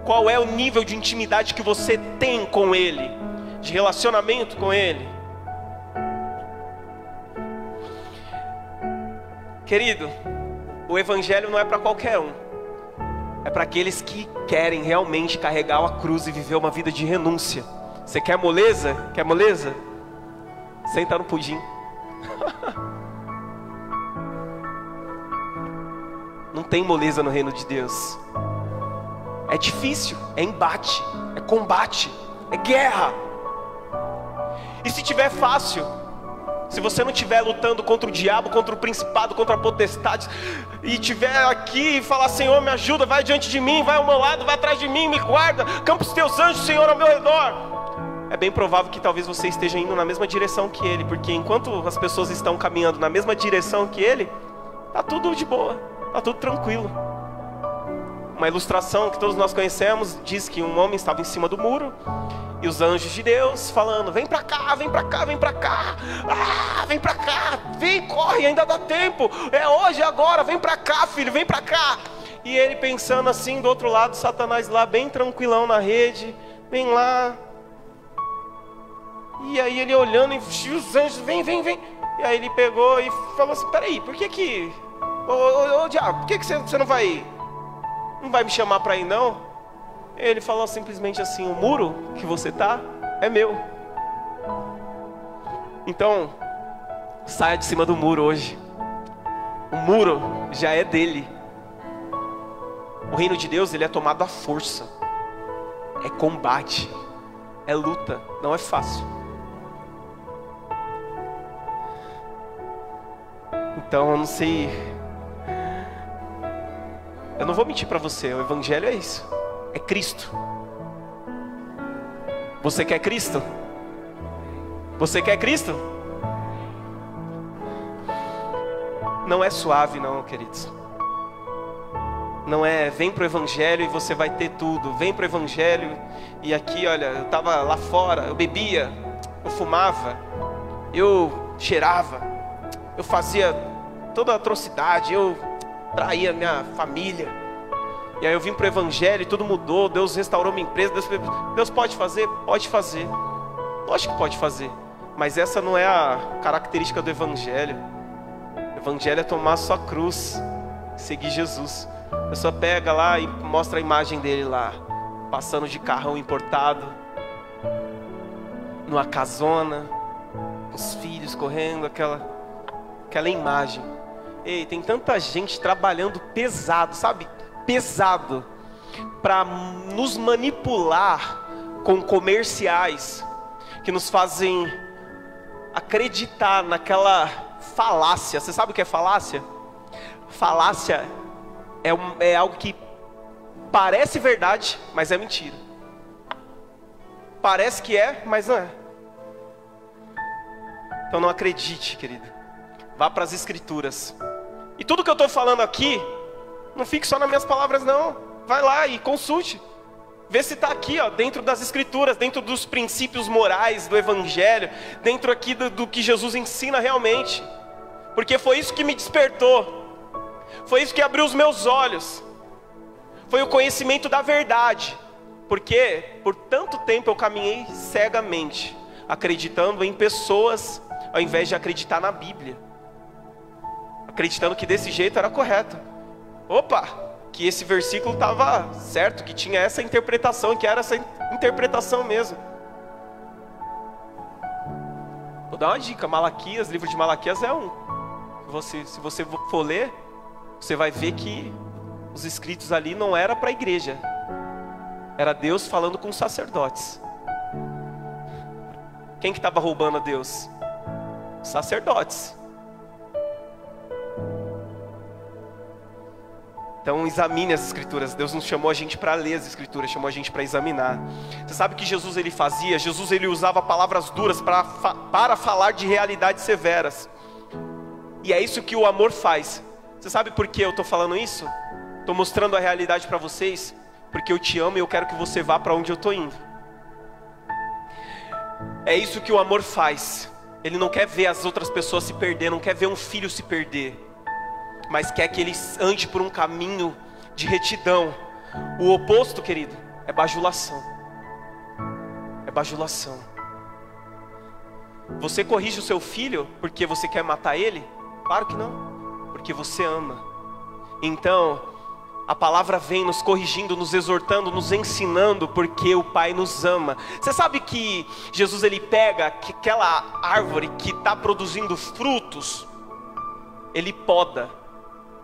Qual é o nível de intimidade que você tem com Ele? De relacionamento com Ele? Querido, o Evangelho não é para qualquer um. É para aqueles que querem realmente carregar a cruz e viver uma vida de renúncia. Você quer moleza? Quer moleza? Senta no pudim. Não tem moleza no reino de Deus. É difícil, é embate, é combate, é guerra. E se tiver fácil, se você não estiver lutando contra o diabo, contra o principado, contra a potestade, e estiver aqui e falar: Senhor, me ajuda, vai diante de mim, vai ao meu lado, vai atrás de mim, me guarda, campa os teus anjos, Senhor, ao meu redor. É bem provável que talvez você esteja indo na mesma direção que ele, porque enquanto as pessoas estão caminhando na mesma direção que ele, está tudo de boa, está tudo tranquilo. Uma ilustração que todos nós conhecemos diz que um homem estava em cima do muro, e os anjos de Deus falando: vem pra cá, vem pra cá, vem pra cá, vem pra cá, vem, corre, ainda dá tempo, é hoje, é agora, vem pra cá, filho, vem pra cá. E ele pensando assim, do outro lado, Satanás lá bem tranquilão na rede, vem lá. E aí ele olhando, e os anjos, vem, vem, vem. E aí ele pegou e falou assim: peraí, por que ô diabo, por que você não vai me chamar pra ir não? Ele falou simplesmente assim: o muro que você tá é meu. Então, saia de cima do muro hoje. O muro já é dele. O reino de Deus, ele é tomado à força. É combate. É luta. Não é fácil. Então, eu não sei. Eu não vou mentir para você. O evangelho é isso. É Cristo. Você quer Cristo? Você quer Cristo? Não é suave não, queridos. Não é vem pro evangelho e você vai ter tudo. Vem pro evangelho e aqui, olha, eu estava lá fora, eu bebia, eu fumava, eu cheirava, eu fazia toda a atrocidade, eu traía minha família. E aí eu vim pro evangelho e tudo mudou. Deus restaurou minha empresa. Deus pode fazer? Pode fazer. Lógico que pode fazer. Mas essa não é a característica do evangelho. O evangelho é tomar a sua cruz, seguir Jesus. A pessoa pega lá e mostra a imagem dele lá, passando de carrão importado, numa casona, os filhos correndo, aquela imagem. Ei, tem tanta gente trabalhando pesado, sabe? Pesado, para nos manipular com comerciais que nos fazem acreditar naquela falácia. Você sabe o que é falácia? Falácia é algo que parece verdade, mas é mentira. Parece que é, mas não é. Então não acredite, querido. Vá para as escrituras. E tudo que eu estou falando aqui, não fique só nas minhas palavras não. Vai lá e consulte. Vê se está aqui, ó, dentro das escrituras, dentro dos princípios morais do evangelho, dentro aqui do que Jesus ensina realmente. Porque foi isso que me despertou. Foi isso que abriu os meus olhos. Foi o conhecimento da verdade. Porque por tanto tempo eu caminhei cegamente, acreditando em pessoas, ao invés de acreditar na Bíblia. Acreditando que desse jeito era correto. Opa, que esse versículo estava certo, que tinha essa interpretação, que era essa interpretação mesmo. Vou dar uma dica: Malaquias, livro de Malaquias é um. Se você for ler, você vai ver que os escritos ali não era para a igreja. Era Deus falando com os sacerdotes. Quem que estava roubando a Deus? Os sacerdotes. Então examine as escrituras. Deus não chamou a gente para ler as escrituras, chamou a gente para examinar. Você sabe o que Jesus ele fazia? Jesus ele usava palavras duras para falar de realidades severas. E é isso que o amor faz. Você sabe por que eu estou falando isso? Estou mostrando a realidade para vocês, porque eu te amo e eu quero que você vá para onde eu estou indo. É isso que o amor faz. Ele não quer ver as outras pessoas se perder, não quer ver um filho se perder, mas quer que ele ande por um caminho de retidão. O oposto, querido, é bajulação. É bajulação. Você corrige o seu filho porque você quer matar ele? Claro que não, porque você ama. Então, a palavra vem nos corrigindo, nos exortando, nos ensinando, porque o Pai nos ama. Você sabe que Jesus ele pega aquela árvore que está produzindo frutos, ele poda,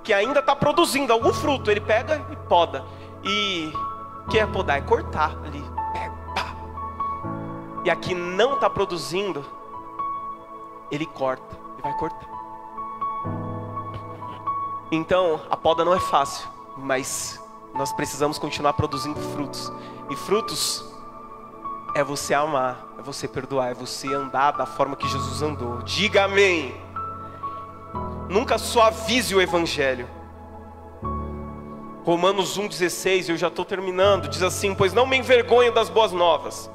que ainda está produzindo algum fruto, ele pega e poda. E o que é podar? É cortar ali. Pá. E a que não está produzindo, ele corta, ele vai cortar. Então, a poda não é fácil, mas nós precisamos continuar produzindo frutos. E frutos é você amar, é você perdoar, é você andar da forma que Jesus andou. Diga amém. Nunca suavize o evangelho. Romanos 1,16, eu já estou terminando, diz assim: pois não me envergonho das boas novas,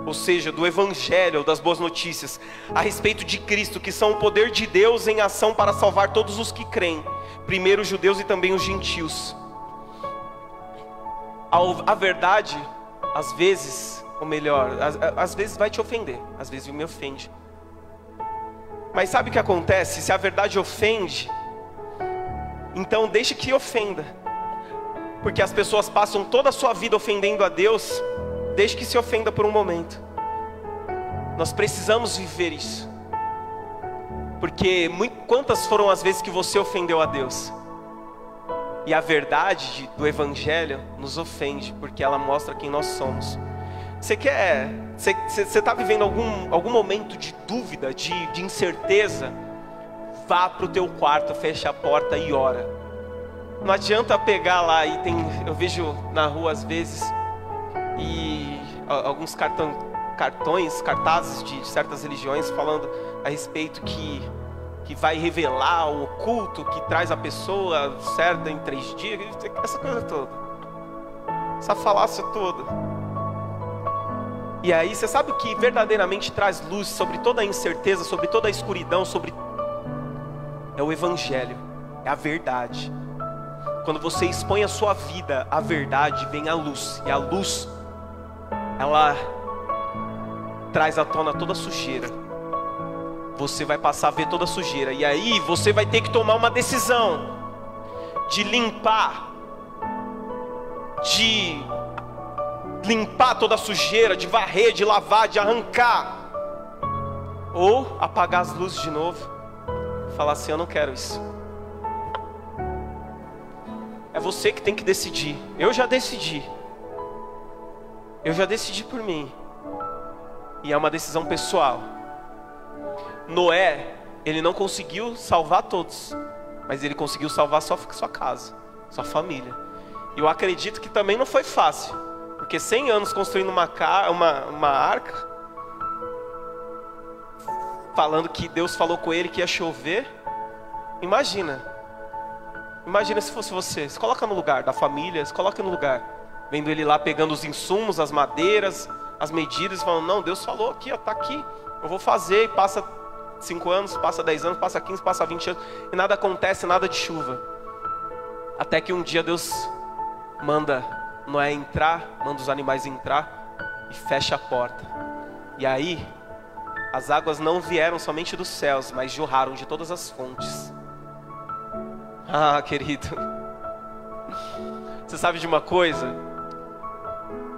ou seja, do evangelho, das boas notícias, a respeito de Cristo, que são o poder de Deus em ação para salvar todos os que creem, primeiro os judeus e também os gentios. A verdade, às vezes, ou melhor, às vezes vai te ofender, às vezes me ofende. Mas sabe o que acontece? Se a verdade ofende, então deixe que ofenda. Porque as pessoas passam toda a sua vida ofendendo a Deus, desde que se ofenda por um momento. Nós precisamos viver isso. Porque quantas foram as vezes que você ofendeu a Deus? E a verdade do Evangelho nos ofende, porque ela mostra quem nós somos. Você está vivendo algum momento de dúvida, de incerteza? Vá para o teu quarto, fecha a porta e ora. Não adianta pegar lá e eu vejo na rua às vezes, e alguns cartazes de certas religiões falando a respeito que vai revelar o oculto, que traz a pessoa certa em 3 dias, essa coisa toda, essa falácia toda. E aí você sabe o que verdadeiramente traz luz sobre toda a incerteza, sobre toda a escuridão, é o Evangelho, é a verdade. Quando você expõe a sua vida à verdade, vem a luz, e a luz, ela traz à tona toda a sujeira. Você vai passar a ver toda a sujeira, e aí você vai ter que tomar uma decisão de limpar toda a sujeira, de varrer, de lavar, de arrancar, ou apagar as luzes de novo, falar assim: eu não quero isso. É você que tem que decidir. Eu já decidi por mim, e é uma decisão pessoal. Noé, ele não conseguiu salvar todos, mas ele conseguiu salvar sua casa, sua família. E eu acredito que também não foi fácil, porque 100 anos construindo uma arca, falando que Deus falou com ele que ia chover. Imagina se fosse você. Se coloca no lugar da família, se coloca no lugar, vendo ele lá pegando os insumos, as madeiras, as medidas, falando: não, Deus falou aqui, ó, tá aqui, eu vou fazer. E passa 5 anos, passa 10 anos, passa 15, passa 20 anos, e nada acontece, nada de chuva. Até que um dia Deus manda Noé entrar, manda os animais entrar e fecha a porta. E aí, as águas não vieram somente dos céus, mas jorraram de todas as fontes. Ah, querido, você sabe de uma coisa?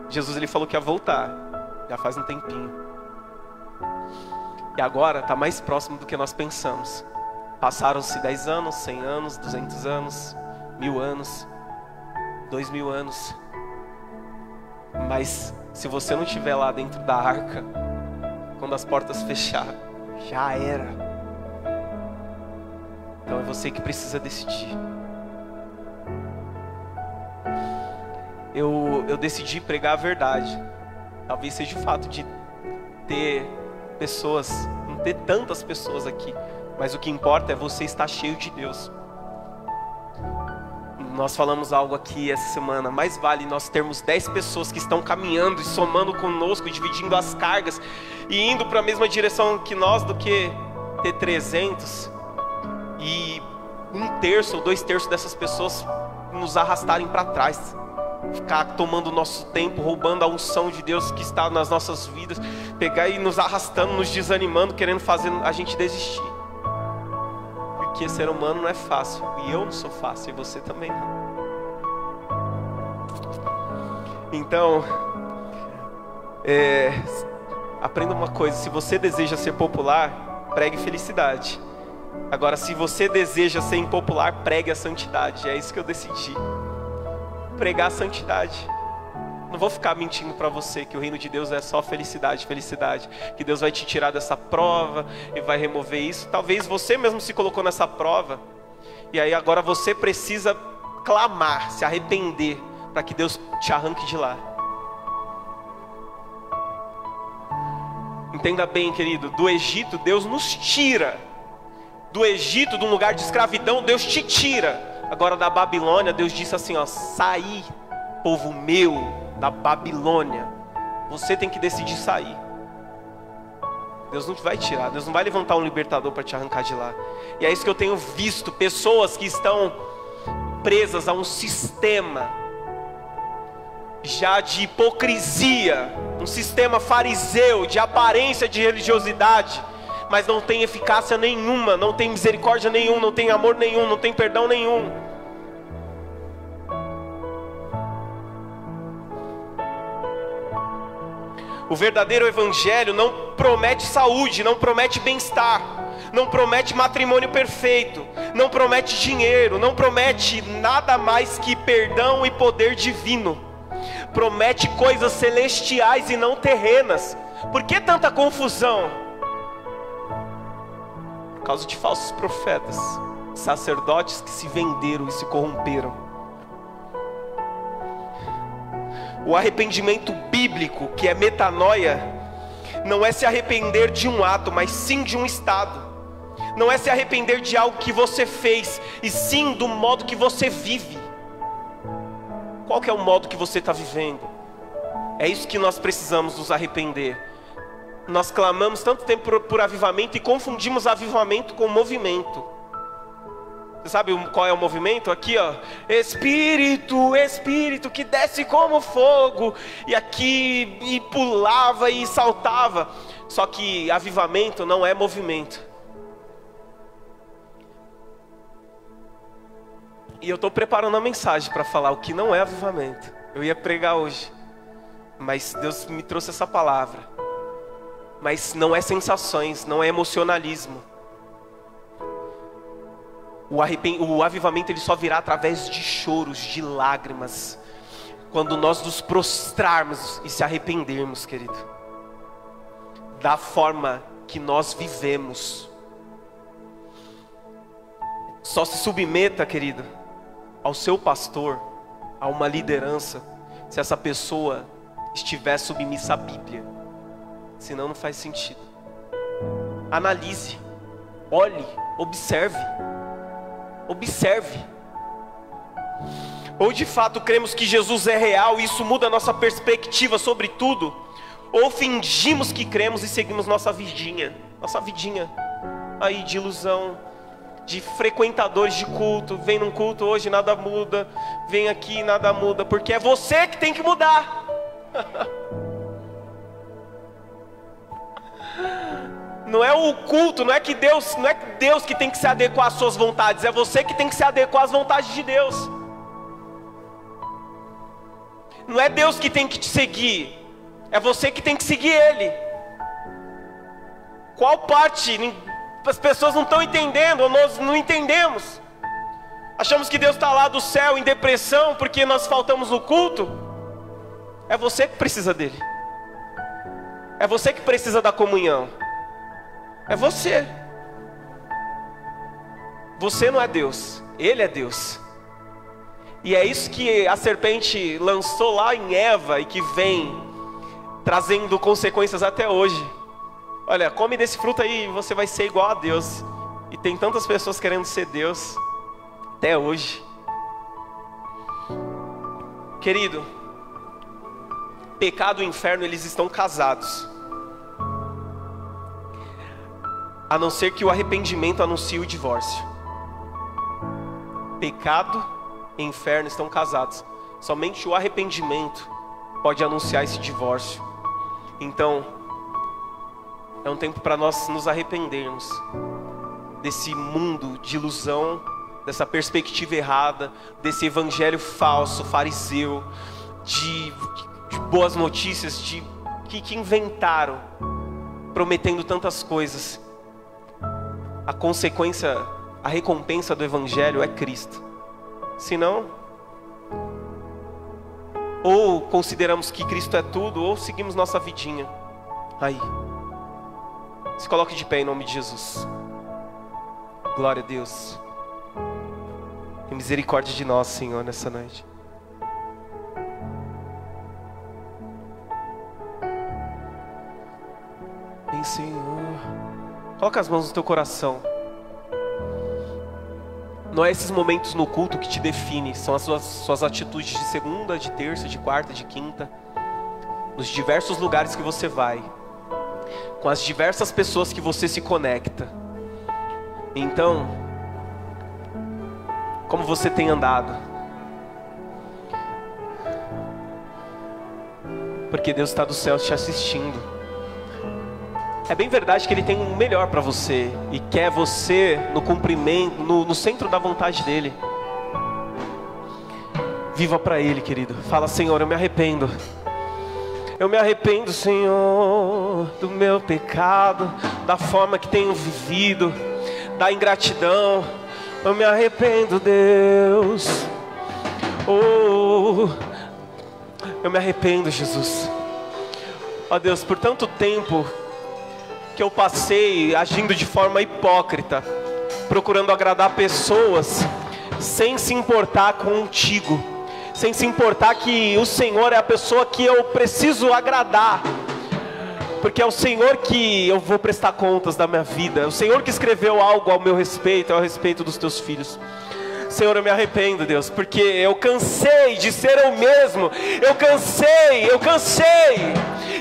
Jesus, ele falou que ia voltar, já faz um tempinho. E agora está mais próximo do que nós pensamos. Passaram-se 10 anos, 100 anos, 200 anos, 1000 anos, 2000 anos. Mas se você não estiver lá dentro da arca, quando as portas fechar, já era. Então é você que precisa decidir. Eu decidi pregar a verdade. Talvez seja o fato de ter pessoas, não ter tantas pessoas aqui, mas o que importa é você estar cheio de Deus. Nós falamos algo aqui essa semana: mais vale nós termos 10 pessoas que estão caminhando e somando conosco e dividindo as cargas e indo para a mesma direção que nós, do que ter 300 e 1/3 ou 2/3 dessas pessoas nos arrastarem para trás, ficar tomando o nosso tempo, roubando a unção de Deus que está nas nossas vidas, pegar e nos arrastando, nos desanimando, querendo fazer a gente desistir. Porque ser humano não é fácil, e eu não sou fácil, e você também não. Então, aprenda uma coisa: se você deseja ser popular, pregue felicidade. Agora, se você deseja ser impopular, pregue a santidade. É isso que eu decidi: pregar a santidade. Não vou ficar mentindo para você que o reino de Deus é só felicidade, felicidade, que Deus vai te tirar dessa prova e vai remover isso. Talvez você mesmo se colocou nessa prova, e aí agora você precisa clamar, se arrepender, para que Deus te arranque de lá. Entenda bem, querido, do Egito Deus nos tira. Do Egito, de um lugar de escravidão, Deus te tira. Agora da Babilônia, Deus disse assim, ó: saí, povo meu, da Babilônia. Você tem que decidir sair. Deus não te vai tirar, Deus não vai levantar um libertador para te arrancar de lá. E é isso que eu tenho visto: pessoas que estão presas a um sistema já de hipocrisia, um sistema fariseu, de aparência de religiosidade, mas não tem eficácia nenhuma, não tem misericórdia nenhuma, não tem amor nenhum, não tem perdão nenhum. O verdadeiro evangelho não promete saúde, não promete bem-estar, não promete matrimônio perfeito, não promete dinheiro, não promete nada mais que perdão e poder divino. Promete coisas celestiais e não terrenas. Por que tanta confusão? Por causa de falsos profetas, sacerdotes que se venderam e se corromperam. O arrependimento bíblico, que é metanoia, não é se arrepender de um ato, mas sim de um estado. Não é se arrepender de algo que você fez, e sim do modo que você vive. Qual que é o modo que você está vivendo? É isso que nós precisamos nos arrepender. Nós clamamos tanto tempo por avivamento e confundimos avivamento com movimento. Você sabe qual é o movimento? Aqui, ó, Espírito, Espírito que desce como fogo, e aqui e pulava e saltava. Só que avivamento não é movimento. E eu estou preparando a mensagem para falar o que não é avivamento. Eu ia pregar hoje, mas Deus me trouxe essa palavra. Mas não é sensações, não é emocionalismo. O avivamento ele só virá através de choros, de lágrimas, quando nós nos prostrarmos e se arrependermos, querido, da forma que nós vivemos. Só se submeta, querido, ao seu pastor, a uma liderança, se essa pessoa estiver submissa à Bíblia. Senão não faz sentido. Analise, olhe, observe. Observe. Ou de fato cremos que Jesus é real e isso muda a nossa perspectiva sobre tudo, ou fingimos que cremos e seguimos nossa vidinha aí de ilusão, de frequentadores de culto. Vem num culto hoje, nada muda. Vem aqui, nada muda. Porque é você que tem que mudar. Não é o culto, não é Deus que tem que se adequar às suas vontades. É você que tem que se adequar às vontades de Deus. Não é Deus que tem que te seguir, é você que tem que seguir Ele. Qual parte? As pessoas não estão entendendo, ou nós não entendemos. Achamos que Deus está lá do céu em depressão porque nós faltamos no culto. É você que precisa dele. É você que precisa da comunhão. É você. Você não é Deus, Ele é Deus. E é isso que a serpente lançou lá em Eva e que vem trazendo consequências até hoje. Olha, come desse fruto aí e você vai ser igual a Deus. E tem tantas pessoas querendo ser Deus até hoje. Querido, pecado e inferno, eles estão casados. A não ser que o arrependimento anuncie o divórcio. Pecado e inferno estão casados. Somente o arrependimento pode anunciar esse divórcio. Então, é um tempo para nós nos arrependermos desse mundo de ilusão, dessa perspectiva errada, desse evangelho falso, fariseu, de boas notícias, que inventaram, prometendo tantas coisas. A consequência, a recompensa do evangelho é Cristo. Senão, ou consideramos que Cristo é tudo, ou seguimos nossa vidinha aí. Se coloque de pé em nome de Jesus. Glória a Deus. Tem misericórdia de nós, Senhor, nessa noite. Vem, Senhor. Coloca as mãos no teu coração. Não é esses momentos no culto que te definem. São as suas atitudes de segunda, de terça, de quarta, de quinta. Nos diversos lugares que você vai, com as diversas pessoas que você se conecta. Então, como você tem andado? Porque Deus está do céu te assistindo. É bem verdade que Ele tem o melhor para você e quer você no cumprimento, no centro da vontade dEle. Viva para Ele, querido. Fala: Senhor, eu me arrependo. Eu me arrependo, Senhor, do meu pecado, da forma que tenho vivido, da ingratidão. Eu me arrependo, Deus. Oh, eu me arrependo, Jesus. Ó Deus, por tanto tempo que eu passei agindo de forma hipócrita, procurando agradar pessoas, sem se importar contigo, sem se importar que o Senhor é a pessoa que eu preciso agradar, porque é o Senhor que eu vou prestar contas da minha vida, é o Senhor que escreveu algo ao meu respeito, ao respeito dos teus filhos. Senhor, eu me arrependo, Deus, porque eu cansei de ser eu mesmo. Eu cansei,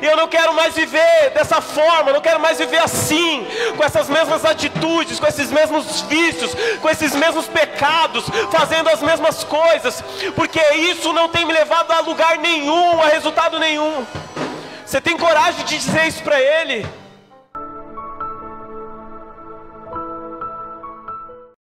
e eu não quero mais viver dessa forma, eu não quero mais viver assim, com essas mesmas atitudes, com esses mesmos vícios, com esses mesmos pecados, fazendo as mesmas coisas, porque isso não tem me levado a lugar nenhum, a resultado nenhum. Você tem coragem de dizer isso para Ele?